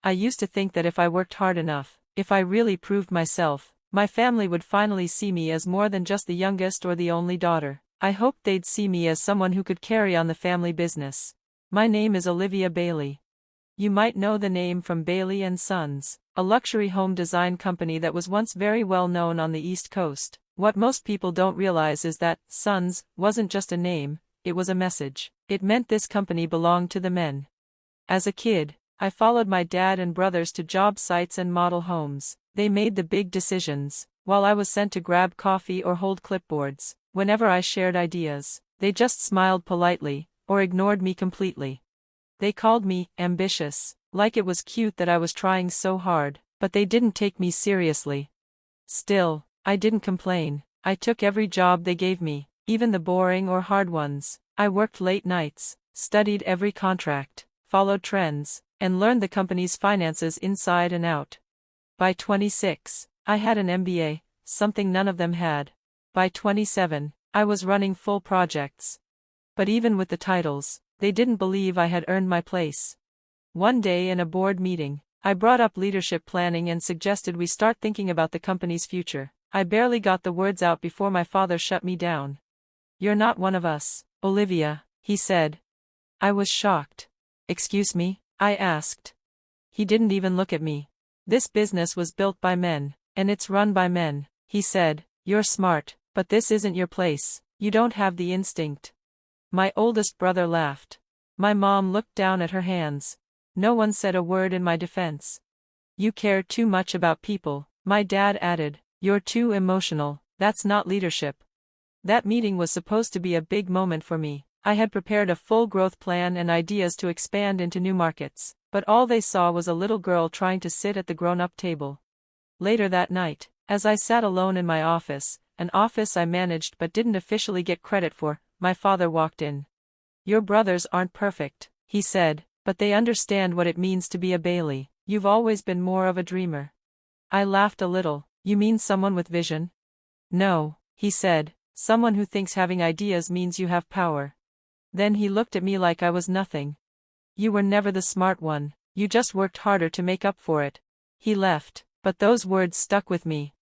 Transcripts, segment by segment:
I used to think that if I worked hard enough, if I really proved myself, my family would finally see me as more than just the youngest or the only daughter. I hoped they'd see me as someone who could carry on the family business. My name is Olivia Bailey. You might know the name from Bailey & Sons, a luxury home design company that was once very well known on the East Coast. What most people don't realize is that Sons wasn't just a name, it was a message. It meant this company belonged to the men. As a kid, I followed my dad and brothers to job sites and model homes. They made the big decisions, while I was sent to grab coffee or hold clipboards. Whenever I shared ideas, they just smiled politely, or ignored me completely. They called me ambitious, like it was cute that I was trying so hard, but they didn't take me seriously. Still, I didn't complain. I took every job they gave me, even the boring or hard ones. I worked late nights, studied every contract, followed trends, and learned the company's finances inside and out. By 26, I had an MBA, something none of them had. By 27, I was running full projects. But even with the titles, they didn't believe I had earned my place. One day in a board meeting, I brought up leadership planning and suggested we start thinking about the company's future. I barely got the words out before my father shut me down. "You're not one of us, Olivia," he said. I was shocked. "Excuse me?" I asked. He didn't even look at me. "This business was built by men, and it's run by men," he said. "You're smart, but this isn't your place. You don't have the instinct." My oldest brother laughed. My mom looked down at her hands. No one said a word in my defense. "You care too much about people," my dad added. "You're too emotional. That's not leadership." That meeting was supposed to be a big moment for me. I had prepared a full growth plan and ideas to expand into new markets, but all they saw was a little girl trying to sit at the grown-up table. Later that night, as I sat alone in my office, an office I managed but didn't officially get credit for, my father walked in. "Your brothers aren't perfect," he said, "but they understand what it means to be a Bailey. You've always been more of a dreamer." I laughed a little. "You mean someone with vision?" "No," he said, "someone who thinks having ideas means you have power." Then he looked at me like I was nothing. "You were never the smart one, you just worked harder to make up for it." He left, but those words stuck with me.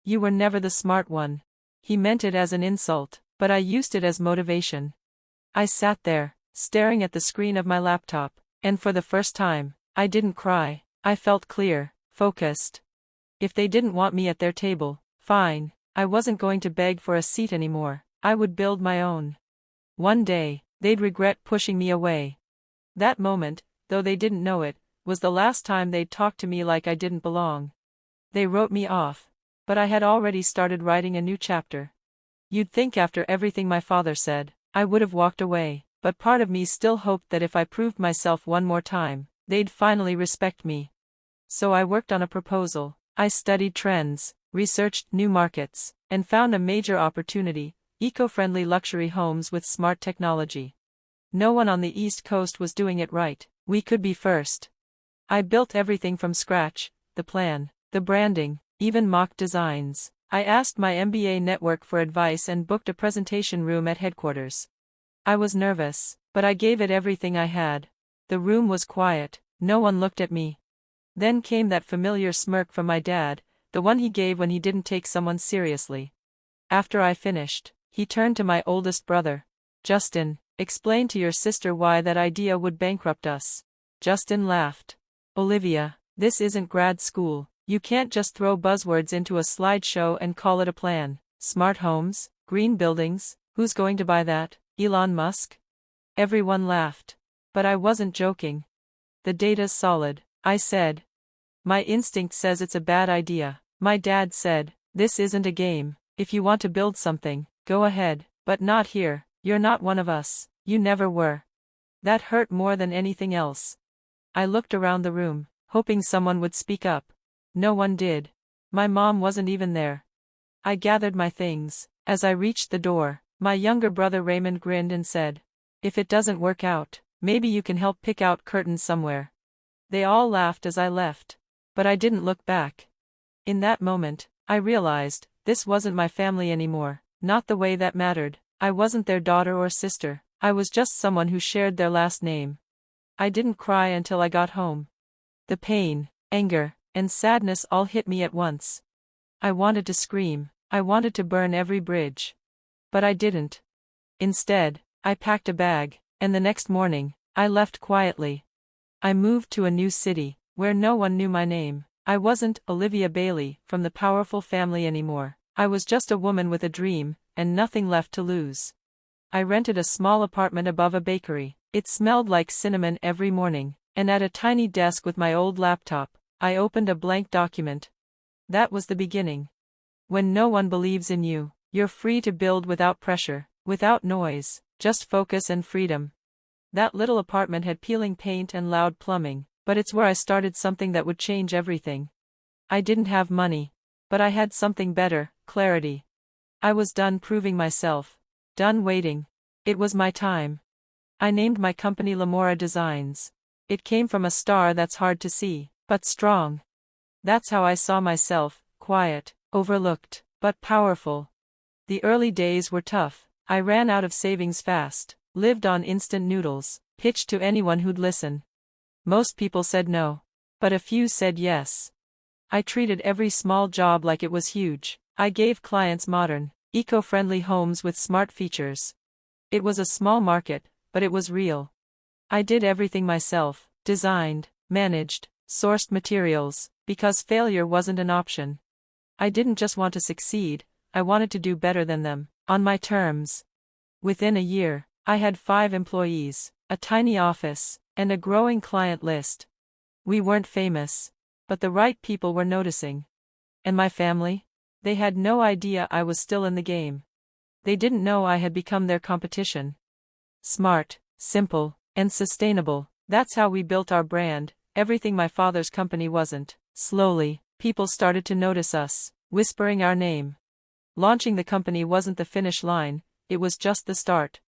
"You were never the smart one." He meant it as an insult, but I used it as motivation. I sat there, staring at the screen of my laptop, and for the first time, I didn't cry. I felt clear, focused. If they didn't want me at their table, fine. I wasn't going to beg for a seat anymore. I would build my own. One day, they'd regret pushing me away. That moment, though they didn't know it, was the last time they'd talk to me like I didn't belong. They wrote me off. But I had already started writing a new chapter. You'd think after everything my father said, I would have walked away, but part of me still hoped that if I proved myself one more time, they'd finally respect me. So I worked on a proposal. I studied trends, researched new markets, and found a major opportunity: eco-friendly luxury homes with smart technology. No one on the East Coast was doing it right. We could be first. I built everything from scratch: the plan, the branding, even mock designs. I asked my MBA network for advice and booked a presentation room at headquarters. I was nervous, but I gave it everything I had. The room was quiet, no one looked at me. Then came that familiar smirk from my dad, the one he gave when he didn't take someone seriously. After I finished, he turned to my oldest brother. "Justin, explain to your sister why that idea would bankrupt us." Justin laughed. "Olivia, this isn't grad school. You can't just throw buzzwords into a slideshow and call it a plan. Smart homes, green buildings, who's going to buy that? Elon Musk?" Everyone laughed. But I wasn't joking. "The data's solid," I said. "My instinct says it's a bad idea." My dad said, "This isn't a game. If you want to build something, go ahead, but not here. You're not one of us. You never were." That hurt more than anything else. I looked around the room, hoping someone would speak up. No one did. My mom wasn't even there. I gathered my things. As I reached the door, my younger brother Raymond grinned and said, "If it doesn't work out, maybe you can help pick out curtains somewhere." They all laughed as I left. But I didn't look back. In that moment, I realized, this wasn't my family anymore, not the way that mattered. I wasn't their daughter or sister, I was just someone who shared their last name. I didn't cry until I got home. The pain, anger, and sadness all hit me at once. I wanted to scream, I wanted to burn every bridge. But I didn't. Instead, I packed a bag, and the next morning, I left quietly. I moved to a new city, where no one knew my name. I wasn't Olivia Bailey from the powerful family anymore. I was just a woman with a dream, and nothing left to lose. I rented a small apartment above a bakery. It smelled like cinnamon every morning, and at a tiny desk with my old laptop, I opened a blank document. That was the beginning. When no one believes in you, you're free to build without pressure, without noise, just focus and freedom. That little apartment had peeling paint and loud plumbing, but it's where I started something that would change everything. I didn't have money, but I had something better, clarity. I was done proving myself, done waiting. It was my time. I named my company Lamora Designs. It came from a star that's hard to see, but strong. That's how I saw myself, quiet, overlooked, but powerful. The early days were tough. I ran out of savings fast, lived on instant noodles, pitched to anyone who'd listen. Most people said no, but a few said yes. I treated every small job like it was huge. I gave clients modern, eco-friendly homes with smart features. It was a small market, but it was real. I did everything myself, designed, managed, sourced materials, because failure wasn't an option. I didn't just want to succeed, I wanted to do better than them, on my terms. Within a year, I had 5 employees, a tiny office, and a growing client list. We weren't famous, but the right people were noticing. And my family? They had no idea I was still in the game. They didn't know I had become their competition. Smart, simple, and sustainable, that's how we built our brand, everything my father's company wasn't. Slowly, people started to notice us, whispering our name. Launching the company wasn't the finish line, it was just the start.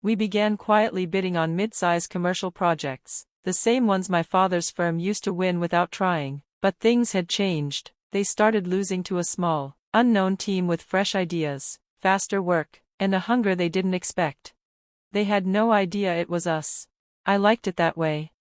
We began quietly bidding on mid-size commercial projects, the same ones my father's firm used to win without trying, but things had changed. They started losing to a small, unknown team with fresh ideas, faster work, and a hunger they didn't expect. They had no idea it was us. I liked it that way.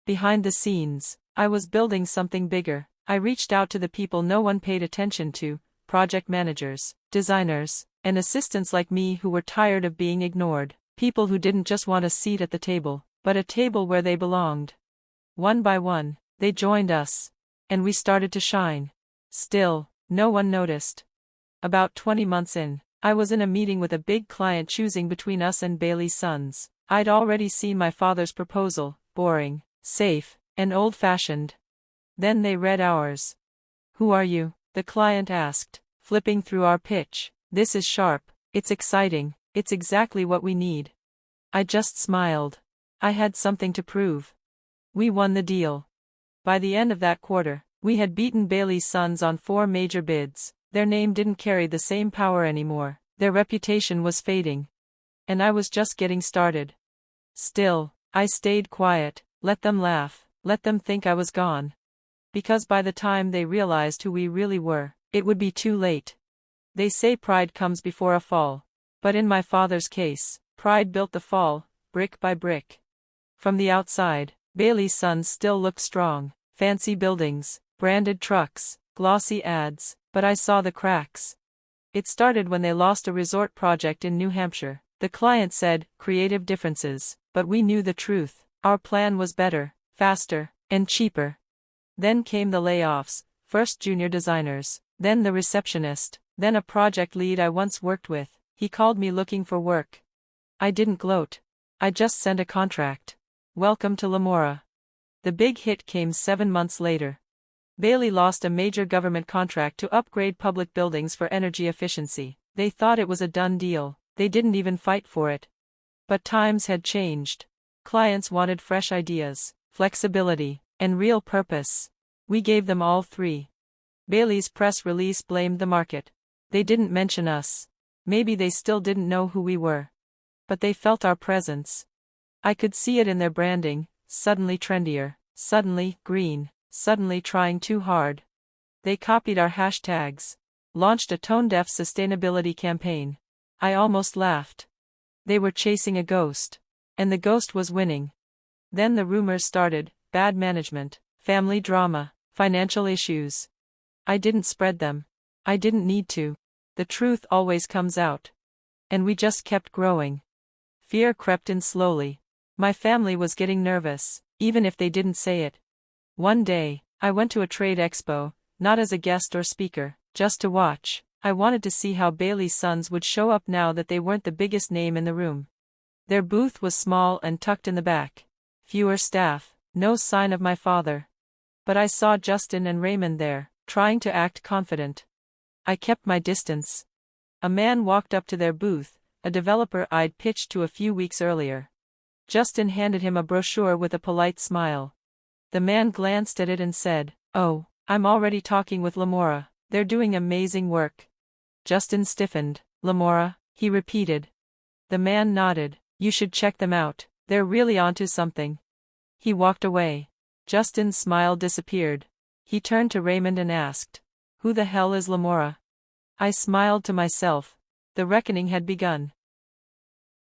Behind the scenes, I was building something bigger. I reached out to the people no one paid attention to, project managers, designers, and assistants like me who were tired of being ignored, people who didn't just want a seat at the table, but a table where they belonged. One by one, they joined us, and we started to shine. Still, no one noticed. About 20 months in, I was in a meeting with a big client choosing between us and Bailey's Sons. I'd already seen my father's proposal, boring, safe, and old-fashioned. Then they read ours. "Who are you?" the client asked, flipping through our pitch. "This is sharp, it's exciting, it's exactly what we need." I just smiled. I had something to prove. We won the deal. By the end of that quarter, we had beaten Bailey's Sons on 4 major bids. Their name didn't carry the same power anymore, their reputation was fading. And I was just getting started. Still, I stayed quiet, let them laugh, let them think I was gone. Because by the time they realized who we really were, it would be too late. They say pride comes before a fall. But in my father's case, pride built the fall, brick by brick. From the outside, Bailey's Sons still looked strong, fancy buildings, branded trucks, glossy ads, but I saw the cracks. It started when they lost a resort project in New Hampshire. The client said, "Creative differences," but we knew the truth. Our plan was better, faster, and cheaper. Then came the layoffs, first junior designers, then the receptionist, then a project lead I once worked with. He called me looking for work. I didn't gloat. I just sent a contract. "Welcome to Lamora." The big hit came 7 months later. Bailey lost a major government contract to upgrade public buildings for energy efficiency. They thought it was a done deal, they didn't even fight for it. But times had changed. Clients wanted fresh ideas, flexibility, and real purpose. We gave them all 3. Bailey's press release blamed the market. They didn't mention us. Maybe they still didn't know who we were. But they felt our presence. I could see it in their branding, suddenly trendier, suddenly green, suddenly trying too hard. They copied our hashtags, launched a tone-deaf sustainability campaign. I almost laughed. They were chasing a ghost. And the ghost was winning. Then the rumors started, bad management, Family drama, financial issues. I didn't spread them. I didn't need to. The truth always comes out. And we just kept growing. Fear crept in slowly. My family was getting nervous, even if they didn't say it. One day, I went to a trade expo, not as a guest or speaker, just to watch. I wanted to see how Bailey's sons would show up now that they weren't the biggest name in the room. Their booth was small and tucked in the back. Fewer staff, no sign of my father. But I saw Justin and Raymond there, trying to act confident. I kept my distance. A man walked up to their booth, a developer I'd pitched to a few weeks earlier. Justin handed him a brochure with a polite smile. The man glanced at it and said, "Oh, I'm already talking with Lamora, they're doing amazing work." Justin stiffened. "Lamora," he repeated. The man nodded. "You should check them out, they're really onto something." He walked away. Justin's smile disappeared. He turned to Raymond and asked, "Who the hell is Lamora?" I smiled to myself. The reckoning had begun.